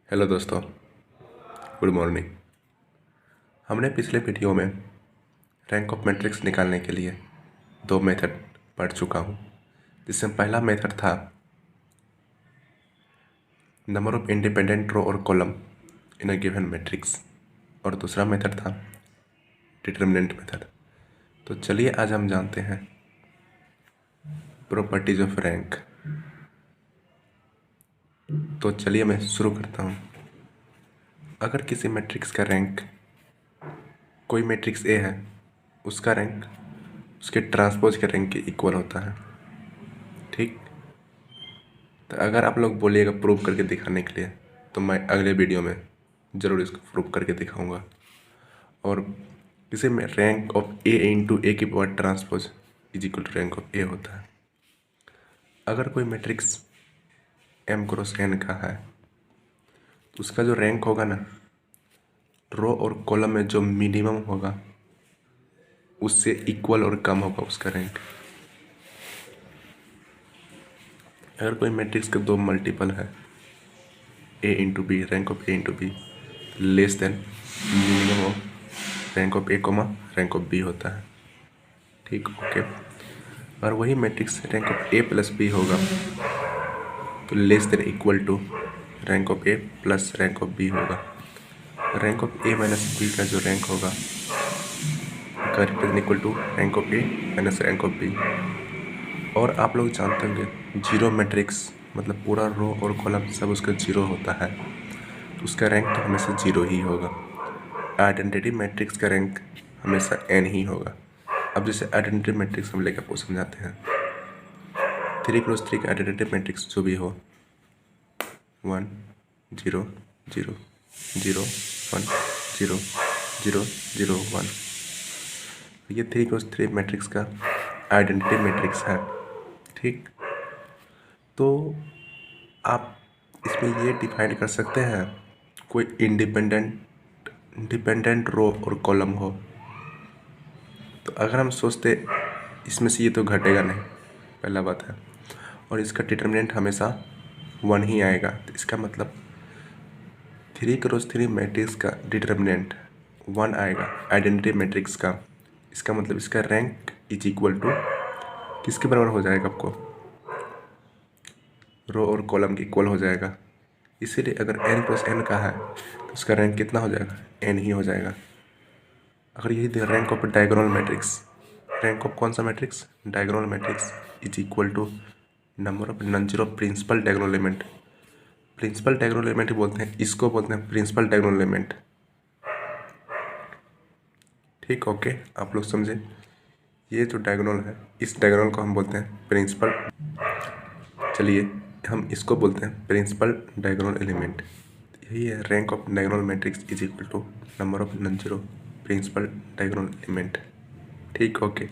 Hello दोस्तों, good morning. हमने पिछले वीडियो में रैंक ऑफ मैट्रिक्स निकालने के लिए दो मेथड पढ़ चुका हूँ, जिसमें पहला मेथड था नंबर ऑफ इंडिपेंडेंट रो और column in a given matrix और दूसरा मेथड था डिटर्मिनेंट मेथड। तो चलिए आज हम जानते हैं प्रॉपर्टीज ऑफ रैंक। तो चलिए मैं शुरू करता हूँ। अगर किसी मैट्रिक्स का रैंक कोई मैट्रिक्स ए है, उसका रैंक उसके ट्रांसपोज के रैंक के इक्वल होता है। ठीक, तो अगर आप लोग बोलिएगा प्रूव करके दिखाने के लिए, तो मैं अगले वीडियो में ज़रूर इसको प्रूव करके दिखाऊंगा। और इसे में rank of A into A की power transpose is equal to rank of A होता है। अगर कोई मैट्रिक्स एम क्रॉस एन का है, तो उसका जो रैंक होगा ना, रो और कॉलम में जो मिनिमम होगा उससे इक्वल और कम होगा उसका रैंक। अगर कोई मैट्रिक्स का दो मल्टीपल है, A into B, rank of A into B less than minimum of rank of A comma rank of B होता है। ठीक, ओके। और वही matrix rank of A plus B होगा तो less than equal to rank of A plus rank of B होगा। Rank of A minus B का जो रैंक होगा का represent equal to rank of A minus rank of B. और आप लोग जानते होंगे जीरो मैट्रिक्स मतलब पूरा रो और कॉलम सब उसका जीरो होता है, तो उसका रैंक तो हमेशा जीरो ही होगा। आइडेंटिटी मैट्रिक्स का रैंक हमेशा एन ही होगा। अब जैसे आइडेंटिटी मैट्रिक्स हम लेकर आपको समझाते हैं। 3x3 का आइडेंटिटी मैट्रिक्स जो भी हो, 1 0 0 0 1 0 0 0 1, ये 3x3 मैट्रिक्स का आइडेंटिटी मैट्रिक्स है। ठीक, तो आप इसमें ये डिफाइन कर सकते हैं कोई डिपेंडेंट रो और कॉलम हो, तो अगर हम सोचते इसमें से ये तो घटेगा नहीं, पहला बात है, और इसका डिटर्मिनेंट हमेशा 1 ही आएगा। तो इसका मतलब 3x3 मैट्रिक्स का डिटर्मिनेंट 1 आएगा आइडेंटिटी मैट्रिक्स का। इसका मतलब इसका रैंक इज इक्वल टू किसके बराबर हो जाएगा, आपको रो और कॉलम के इक्वल हो जाएगा। इसीलिए अगर n + n का है तो उसका रैंक कितना हो जाएगा, n ही हो जाएगा। अगर यही rank of diagonal matrix, rank of कौन सा matrix, diagonal matrix is equal to number of non zero principal diagonal element. Principal diagonal element ही बोलते हैं, इसको बोलते हैं प्रिंसिपल डायगोनल एलिमेंट। ठीक, ओके, आप लोग समझे। ये जो डायगोनल है, इस डायगोनल को हम बोलते हैं प्रिंसिपल, चलिए हम इसको बोलते हैं प्रिंसिपल डायगोनल एलिमेंट। यही है rank of diagonal matrix is equal to number of non zero principal diagonal element. ठीक, ओके।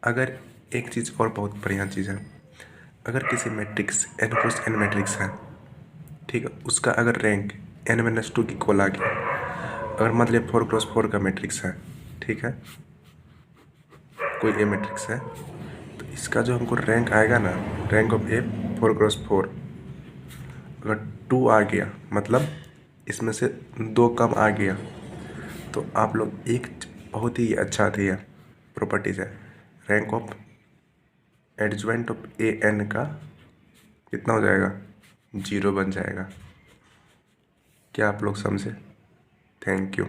अगर एक चीज़ और बहुत बढ़िया चीज़ है, अगर किसी मैट्रिक्स n + n मैट्रिक्स है, ठीक है, उसका अगर रैंक n-2 की इक्वल आ गया, अगर मान लिया 4x4 का मैट्रिक्स है, ठीक है, कोई ए मैट्रिक्स है, तो इसका जो हमको रैंक आएगा ना, रैंक ऑफ ए 4x4, अगर 2 आ गया मतलब इसमें से 2 कम आ गया, तो आप लोग एक बहुत ही अच्छा दिया प्रॉपर्टीज है, rank of adjoint of A n का कितना हो जाएगा, 0 बन जाएगा। क्या आप लोग समझे? Thank you.